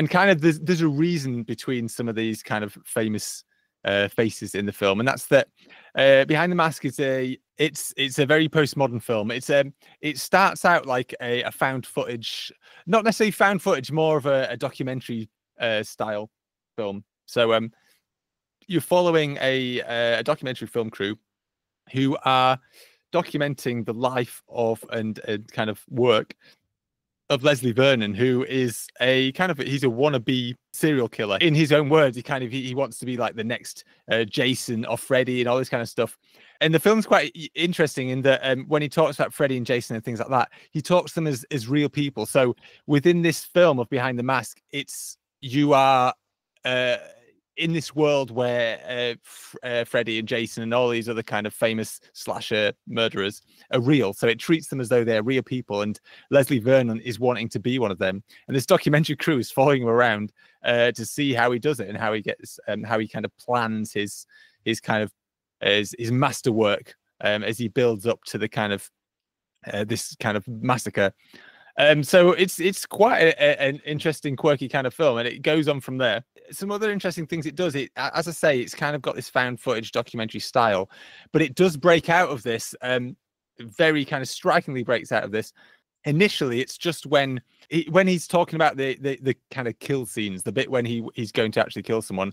kind of there's a reason between some of these kind of famous faces in the film, and that's that Behind the Mask is it's a very postmodern film. It starts out like a found footage, not necessarily found footage, more of a documentary style film. So you're following a documentary film crew who are documenting the life of and kind of work of Leslie Vernon, who is he's a wannabe serial killer. In his own words, he wants to be like the next Jason or Freddy and all this kind of stuff. And the film's quite interesting in that when he talks about Freddy and Jason and things like that, he talks to them as real people. So within this film of Behind the Mask, you are in this world where Freddy and Jason and all these other kind of famous slasher murderers are real. So it treats them as though they're real people. And Leslie Vernon is wanting to be one of them. And this documentary crew is following him around to see how he does it and how he gets how he kind of plans his kind of his masterwork as he builds up to the kind of this kind of massacre. So it's quite an interesting, quirky kind of film, and it goes on from there. Some other interesting things it does, as I say, it's kind of got this found footage documentary style, but it does break out of this, very kind of strikingly breaks out of this. Initially, it's just when he's talking about the kind of kill scenes, the bit when he's going to actually kill someone,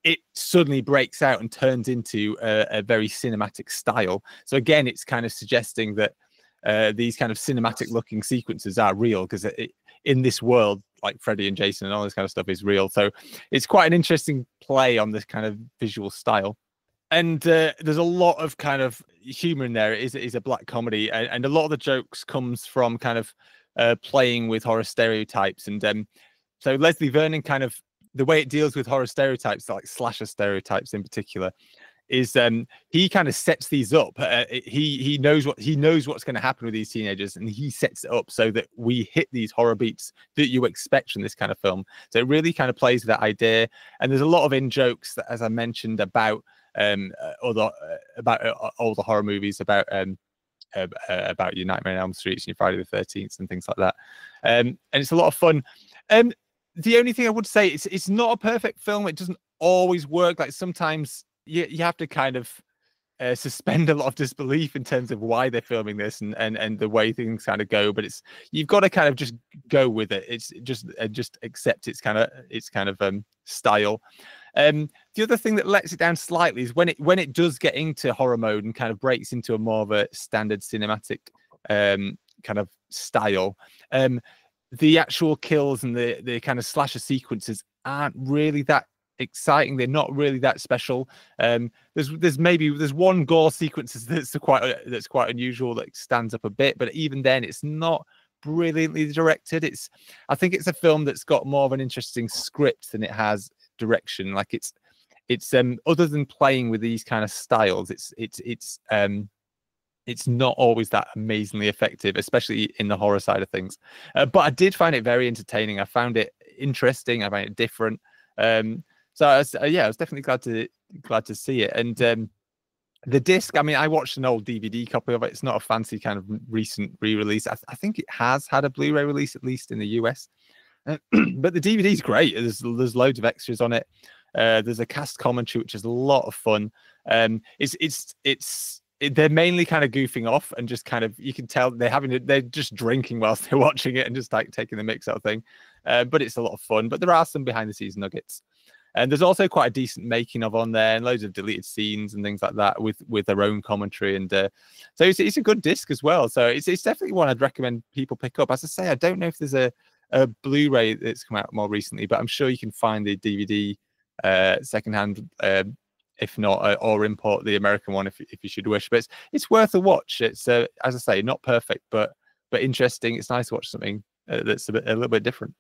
it suddenly breaks out and turns into a very cinematic style. So again, it's kind of suggesting that these kind of cinematic looking sequences are real, because in this world, like Freddy and Jason and all this kind of stuff is real. So it's quite an interesting play on this kind of visual style. And there's a lot of kind of humor in there. It is a black comedy, and a lot of the jokes comes from kind of playing with horror stereotypes. And so Leslie Vernon, kind of the way it deals with horror stereotypes, like slasher stereotypes in particular, is he kind of sets these up. He knows what's going to happen with these teenagers, and he sets it up so that we hit these horror beats that you expect from this kind of film. So it really kind of plays with that idea. And there's a lot of in jokes that, as I mentioned, about all the horror movies, about your Nightmare on Elm Street and your Friday the 13th and things like that. And it's a lot of fun. The only thing I would say is it's not a perfect film. It doesn't always work. Like sometimes you have to kind of suspend a lot of disbelief in terms of why they're filming this and the way things kind of go. But you've got to kind of just go with it. It's just accept its kind of style. The other thing that lets it down slightly is when it does get into horror mode and kind of breaks into a more of a standard cinematic kind of style. The actual kills and the kind of slasher sequences aren't really that exciting. They're not really that special. There's one gore sequence that's quite unusual, that stands up a bit, but even then it's not brilliantly directed. I think it's a film that's got more of an interesting script than it has direction. Like it's other than playing with these kind of styles, it's not always that amazingly effective, especially in the horror side of things. But I did find it very entertaining. I found it interesting. I found it different. So I was definitely glad to see it. And the disc, I mean, I watched an old DVD copy of it. It's not a fancy kind of recent re-release. I think it has had a Blu-ray release, at least in the US. But the DVD is great. There's loads of extras on it. There's a cast commentary, which is a lot of fun. They're mainly kind of goofing off, and just kind of, you can tell they're just drinking whilst they're watching it and just like taking the mix out thing. But it's a lot of fun. But there are some behind the scenes nuggets. And there's also quite a decent making of on there, and loads of deleted scenes and things like that with their own commentary. And so it's a good disc as well. So it's definitely one I'd recommend people pick up. As I say, I don't know if there's a Blu-ray that's come out more recently, but I'm sure you can find the DVD secondhand, if not, or import the American one if you should wish. But it's worth a watch. It's as I say, not perfect, but interesting. It's nice to watch something that's a little bit different.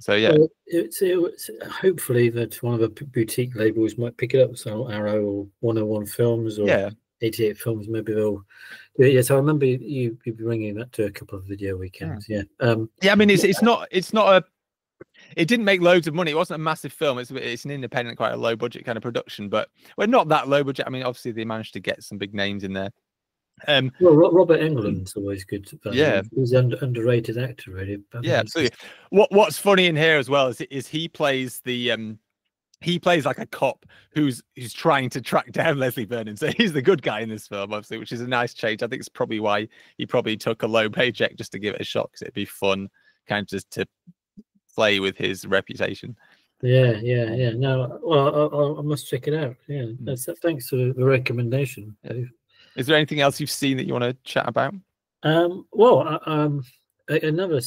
So yeah, well, it's hopefully that one of the boutique labels might pick it up. So Arrow or 101 Films or yeah. 88 Films, maybe they'll. Yeah, so I remember you bringing that to a couple of video weekends. Yeah. Yeah, I mean, it's not a. It didn't make loads of money. It wasn't a massive film. It's an independent, quite a low budget kind of production, but well, not that low budget. I mean, obviously they managed to get some big names in there. Well, Robert Englund's always good. Yeah, he's an underrated actor, really. Yeah, absolutely. What's funny in here as well is he plays the he plays like a cop who's trying to track down Leslie Vernon. So he's the good guy in this film, obviously, which is a nice change. I think it's probably why he probably took a low paycheck just to give it a shot, because it'd be fun, kind of just to play with his reputation. Yeah. No, well, I must check it out. Yeah, thanks for the recommendation, Dave. Is there anything else you've seen that you want to chat about? Well, another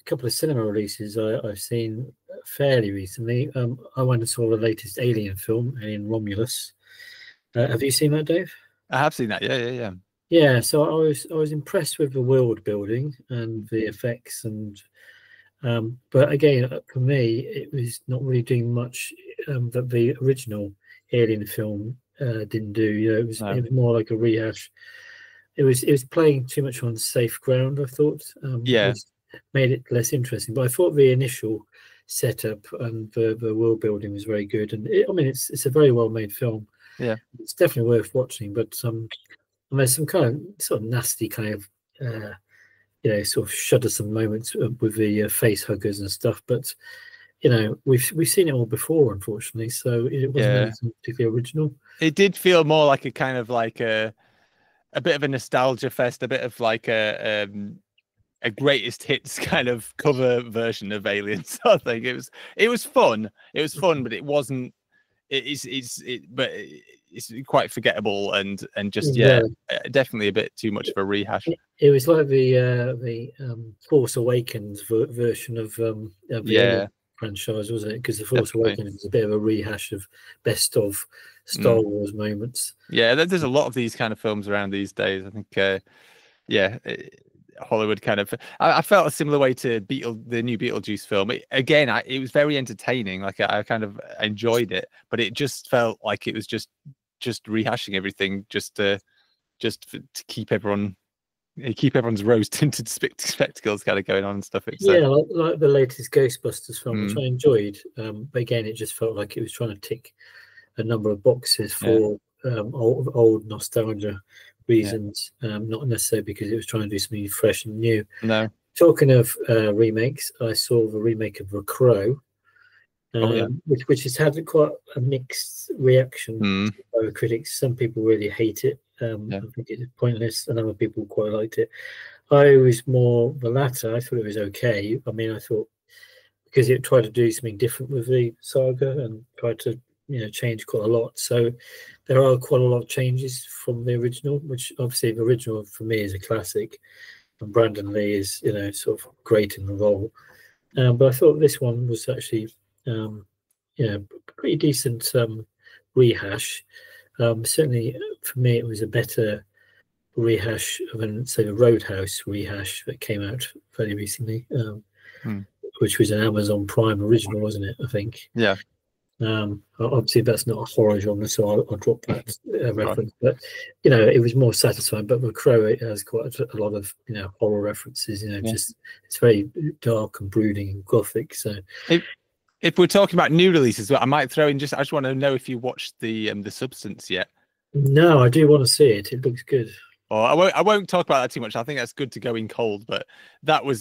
couple of cinema releases I've seen fairly recently. I went and saw the latest Alien film, Alien Romulus. Have you seen that, Dave? I have seen that. Yeah. Yeah. So I was impressed with the world building and the effects, and but again, for me, it was not really doing much that the original Alien film didn't do. You know, it was more like a rehash. It was playing too much on safe ground, I thought. Which made it less interesting. But I thought the initial setup and the world building was very good. And it's a very well made film. Yeah, it's definitely worth watching. But there's some kind of sort of nasty kind of sort of shuddersome moments with the face huggers and stuff. But we've seen it all before, unfortunately. So it wasn't anything particularly original. It did feel more like a kind of like a bit of a nostalgia fest, a bit of like a greatest hits kind of cover version of Aliens. I think it was fun. It was fun, but it wasn't. But it's quite forgettable and just definitely a bit too much of a rehash. It was like the Force Awakens version of the Alien franchise, wasn't it? Because the Force Awakens is a bit of a rehash of best of Star Wars moments. Yeah, there's a lot of these kind of films around these days. I think, Hollywood kind of. I felt a similar way to the new Beetlejuice film. It was very entertaining. Like I kind of enjoyed it, but it just felt like it was just rehashing everything just to keep everyone's rose tinted spectacles kind of going on and stuff. Like the latest Ghostbusters film, which I enjoyed. But again, it just felt like it was trying to tick a number of boxes for old nostalgia reasons, not necessarily because it was trying to do something fresh and new. No. Talking of remakes, I saw the remake of The Crow, which has had quite a mixed reaction by the critics. Some people really hate it. I think it's pointless, and other people quite liked it. I was more the latter. I thought it was okay. I mean, I thought because it tried to do something different with the saga and tried to change quite a lot. So there are quite a lot of changes from the original, which obviously the original for me is a classic, and Brandon Lee is sort of great in the role. But I thought this one was actually pretty decent rehash. Certainly for me, it was a better rehash than say the Roadhouse rehash that came out fairly recently, which was an Amazon Prime original, wasn't it? I think. Yeah. Obviously that's not a horror genre, so I'll drop that reference. But it was more satisfying. But The Crow, it has quite a lot of horror references. Just it's very dark and brooding and gothic. So if we're talking about new releases, I might throw in I just want to know if you watched the Substance yet. No, I do want to see it. It looks good. Oh, I won't talk about that too much. I think that's good to go in cold. But that's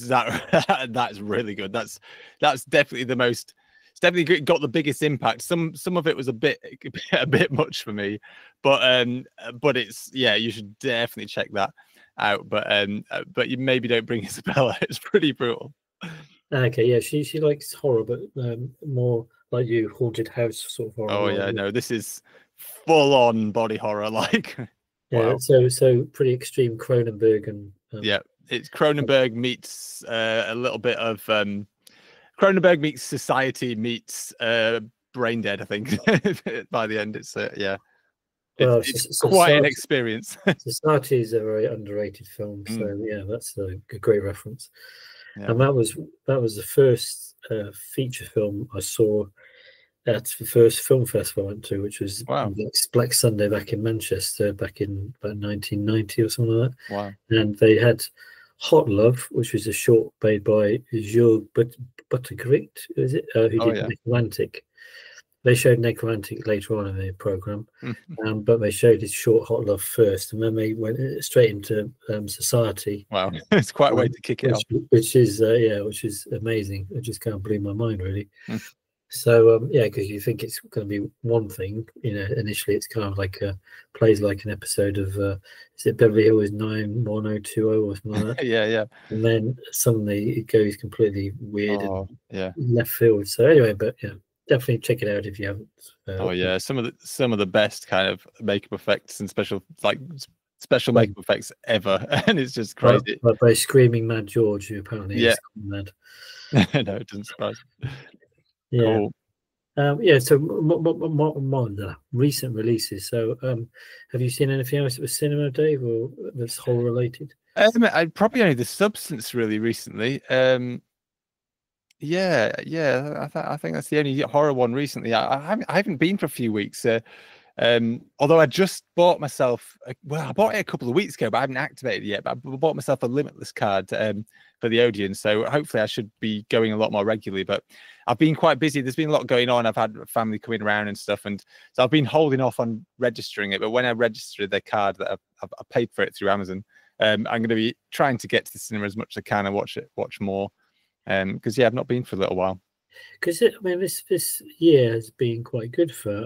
really good. That's definitely the most. It's definitely got the biggest impact. Some of it was a bit much for me, but it's you should definitely check that out. But you maybe don't bring Isabella. It's pretty brutal. Okay, yeah, she likes horror, but more like you, haunted house sort of horror. Oh yeah, no, this is full on body horror. Like wow. So pretty extreme Cronenberg and it's Cronenberg meets a little bit of. Cronenberg meets Society meets brain dead, I think. By the end, it's yeah, Well, it's quite an experience. Society is a very underrated film, so yeah, that's a great reference. Yeah. And that was the first feature film I saw at the first film festival I went to, which was Black Sunday back in Manchester, back in about 1990 or something like that. Wow! And they had Hot Love, which was a short made by Jules Buttergrit, is it? Who did Necromantic. They showed Necromantic later on in the program, but they showed his short Hot Love first, and then they went straight into Society. Wow, it's quite a way to kick it off. Which is amazing. It just kind of blew my mind, really. So yeah, because you think it's going to be one thing, you know, initially it's kind of like plays like an episode of is it Beverly Hills 91020 or something like that? Yeah. And then suddenly it goes completely weird and left field. So anyway, but yeah, definitely check it out if you haven't. Yeah, some of the best kind of makeup effects and special makeup effects ever, and it's just crazy. By Screaming Mad George, who apparently is mad. No, it doesn't surprise me. Yeah. Cool. So more recent releases. So have you seen anything else at the cinema, Dave, or that's horror related? I probably only The Substance really recently. I think that's the only horror one recently. I haven't been for a few weeks. Although I just bought myself, I bought it a couple of weeks ago, but I haven't activated it yet. But I bought myself a Limitless card for the Odeon, so hopefully I should be going a lot more regularly. But I've been quite busy. There's been a lot going on. I've had family coming around and stuff, and so I've been holding off on registering it. But when I registered the card, that I paid for it through Amazon, I'm going to be trying to get to the cinema as much as I can and watch more. Because I've not been for a little while. Because I mean, this year has been quite good for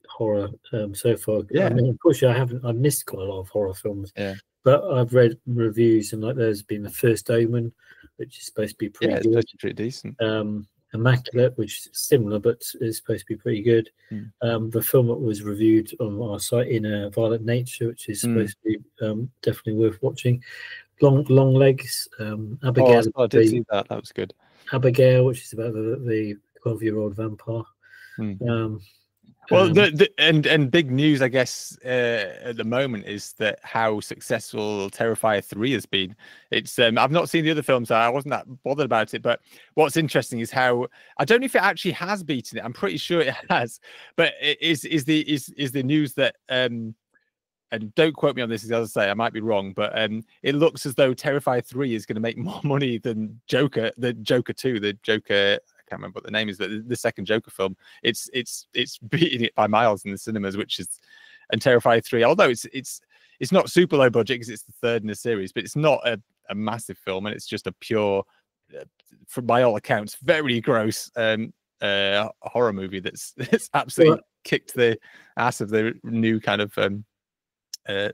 horror so far. Yeah. I mean, unfortunately, I've missed quite a lot of horror films. Yeah. But I've read reviews, and like there's been The First Omen, which is supposed to be pretty good. Supposed to be pretty decent. Immaculate, which is similar but is supposed to be pretty good. The film that was reviewed on our site in Violent Nature, which is supposed to be definitely worth watching. Long Legs, Abigail. I did see that. That was good. Abigail, which is about the 12-year-old vampire. Well, and big news, I guess, at the moment is that how successful Terrifier 3 has been. It's I've not seen the other films, so I wasn't that bothered about it. But what's interesting is how I don't know if it actually has beaten it. I'm pretty sure it has, but it is the news that and don't quote me on this, as I say, I might be wrong, but it looks as though Terrifier 3 is going to make more money than Joker 2, the Joker. I can't remember what the name is, but the second Joker film. It's beating it by miles in the cinemas, and Terrifier 3, although it's not super low budget because it's the third in the series, but it's not a massive film, and it's just a pure, by all accounts, very gross horror movie that's absolutely kicked the ass of the new kind of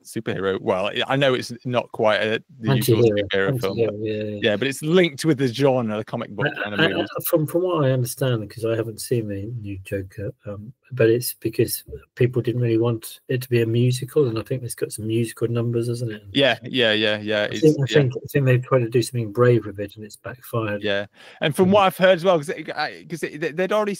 superhero. Well, I know it's not quite the usual superhero film, but but it's linked with the genre, the comic book kind of movies. From what I understand, because I haven't seen the new Joker, but it's because people didn't really want it to be a musical, and I think it's got some musical numbers, isn't it? Yeah. I think they tried to do something brave with it, and it's backfired. Yeah, and from what I've heard as well, because they'd always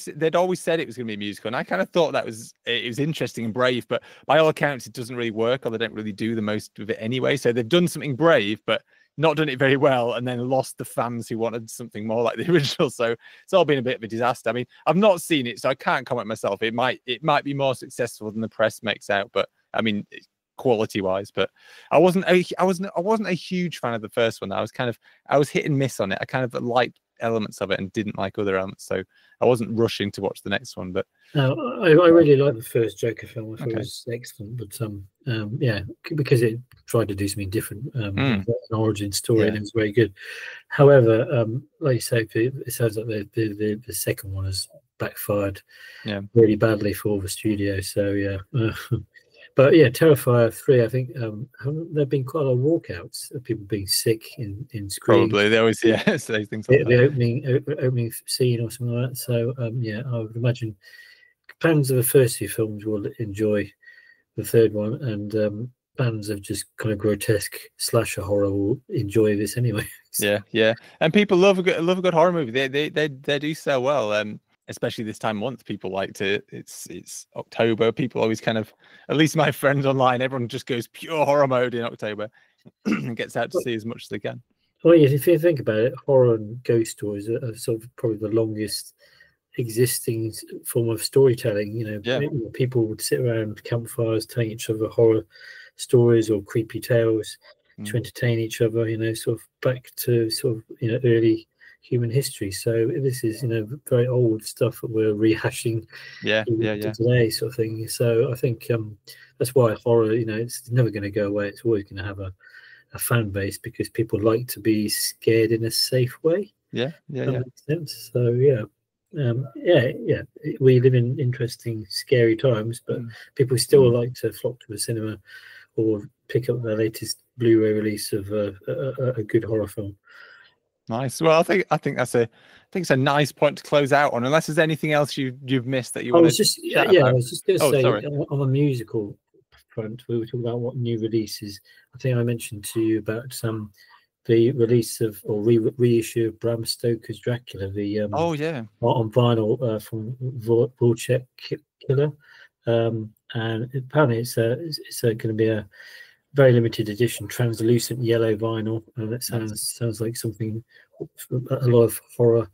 said it was going to be a musical, and I kind of thought it was interesting and brave, but by all accounts, it doesn't really work, or they don't really do the most of it anyway. So they've done something brave, but not done it very well, and then lost the fans who wanted something more like the original. So it's all been a bit of a disaster. I mean, I've not seen it, so I can't comment myself. It might be more successful than the press makes out, but I mean, quality wise. But I wasn't a huge fan of the first one. I was hit and miss on it. I kind of liked elements of it and didn't like other elements, so I wasn't rushing to watch the next one. But no, I really liked the first Joker film. I thought it was excellent, but because it tried to do something different, an origin story, and it was very good. However, like you say, it sounds like the second one has backfired really badly for the studio. So but yeah, Terrifier 3, I think there've been quite a lot of walkouts of people being sick in screens. Probably they always say things like the opening scene or something like that. So I would imagine fans of the first two films will enjoy the third one, and fans of just kind of grotesque slasher horror will enjoy this anyway. Yeah, and people love a good horror movie. They do sell well. especially this time of month, people like to. It's October. People always kind of, at least my friends online, everyone just goes pure horror mode in October and gets out to see as much as they can. Well, yes, if you think about it, horror and ghost stories are sort of probably the longest existing form of storytelling. People would sit around campfires telling each other horror stories or creepy tales to entertain each other, sort of back to sort of early human history. So this is very old stuff that we're rehashing today, sort of thing. So I think that's why horror, it's never going to go away. It's always going to have a fan base, because people like to be scared in a safe way. That makes sense. So we live in interesting, scary times, but people still like to flock to the cinema or pick up the latest Blu-ray release of a good horror film. Nice. Well, I think it's a nice point to close out on. Unless there's anything else you've missed that you want to I was just going to say, on a musical front, we were talking about what new releases. I think I mentioned to you about the release of, or reissue of Bram Stoker's Dracula, on vinyl from Vorchek Killer, and apparently it's going to be a very limited edition translucent yellow vinyl, and that sounds like something a lot of horror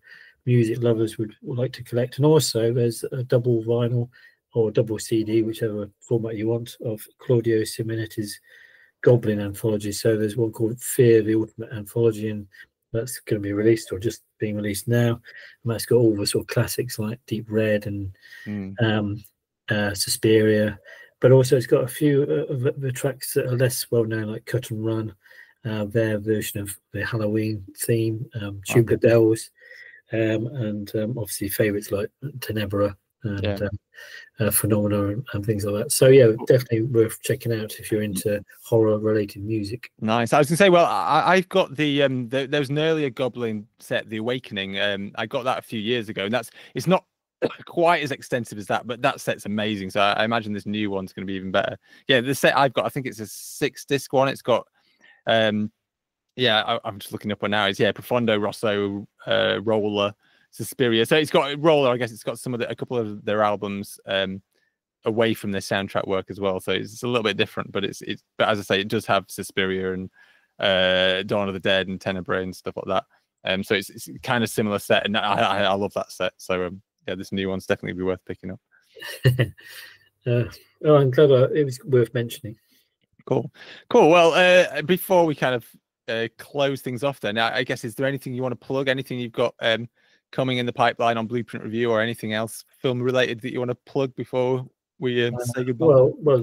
music lovers would like to collect. And also there's a double vinyl or double CD, whichever format you want, of Claudio Simonetti's Goblin anthology. So there's one called Fear, the Ultimate Anthology, and that's going to be released, or just being released now. And that's got all the sort of classics like Deep Red and Suspiria, but also it's got a few of the tracks that are less well known, like Cut and Run, their version of the Halloween theme, Tubular Bells, and obviously favourites like Tenebra and Phenomena and things like that. So definitely worth checking out if you're into horror related music. Nice. I was gonna say, well, I've got there was an earlier Goblin set, The Awakening. I got that a few years ago, and it's not quite as extensive as that, but that set's amazing. So I imagine this new one's going to be even better. Yeah, the set I've got, I think it's a 6-disc one. It's got I'm just looking up one now. It's Profondo, Rosso, Roller, Suspiria. So it's got Roller, I guess it's got a couple of their albums away from their soundtrack work as well. So it's a little bit different, but but as I say, it does have Suspiria and Dawn of the Dead and Tenebrae and stuff like that. So it's kind of similar set, and I love that set. So this new one's definitely be worth picking up. I'm glad it was worth mentioning. Cool. Well, before we kind of close things off, then I guess, is there anything you want to plug? Anything you've got coming in the pipeline on Blueprint Review, or anything else film related that you want to plug before we say goodbye? Well,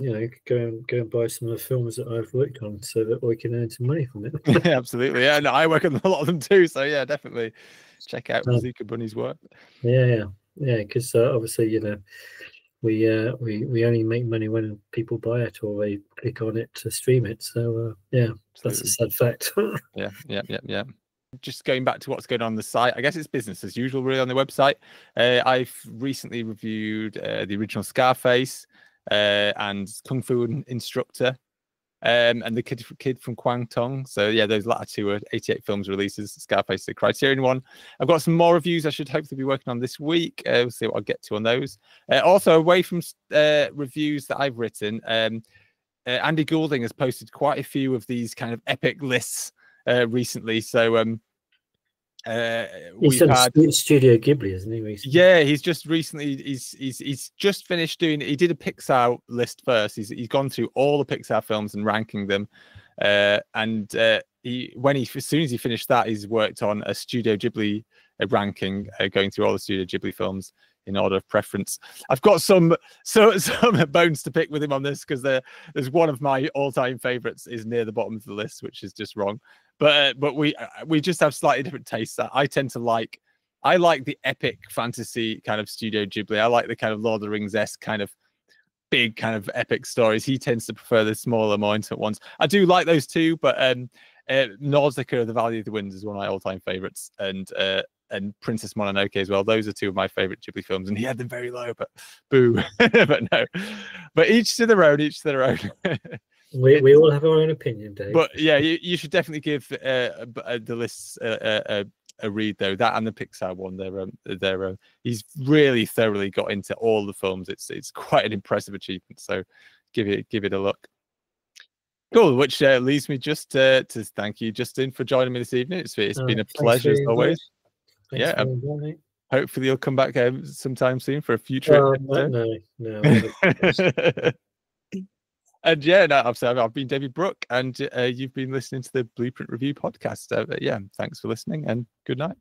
go and buy some of the films that I've worked on, so that we can earn some money from it. Absolutely, yeah. No, I work on a lot of them too, so definitely check out Bazooka Bunny's work. Because obviously, we only make money when people buy it or they click on it to stream it. So that's a sad fact. Yeah. Just going back to what's going on the site, I guess it's business as usual, really, on the website. I've recently reviewed the original Scarface and Kung Fu Instructor, and the kid from Kwangtung. So those latter two are 88 films releases. Scarface, the Criterion one. I've got some more reviews I should hopefully be working on this week. We'll see what I'll get to on those. Also, away from reviews that I've written, Andy Goulding has posted quite a few of these kind of epic lists recently. So he's done Studio Ghibli, hasn't he? Recently? Yeah, he's just recently he's just finished doing. He did a Pixar list first. He's gone through all the Pixar films and ranking them, and as soon as he finished that, he's worked on a Studio Ghibli ranking, going through all the Studio Ghibli films in order of preference. I've got some bones to pick with him on this, because there's one of my all-time favorites is near the bottom of the list, which is just wrong. But we just have slightly different tastes. I like the epic fantasy kind of Studio Ghibli. I like the kind of Lord of the Rings-esque kind of big kind of epic stories. He tends to prefer the smaller, more intimate ones. I do like those too, but Nausicaa of the Valley of the Winds is one of my all-time favorites, and Princess Mononoke as well. Those are two of my favorite Ghibli films, and he had them very low, but boo. But no, but each to their own. We all have our own opinion, Dave. But you should definitely give the lists a a read though. That and the Pixar one, they're he's really thoroughly got into all the films. It's quite an impressive achievement. So give it a look. Cool, which leads me just to thank you, Justin, for joining me this evening. It's been a pleasure as always. Thanks for inviting. Hopefully you'll come back sometime soon for a future episode. No. And yeah, no, I've been David Brooke, and you've been listening to the Blueprint Review podcast. Yeah, thanks for listening, and good night.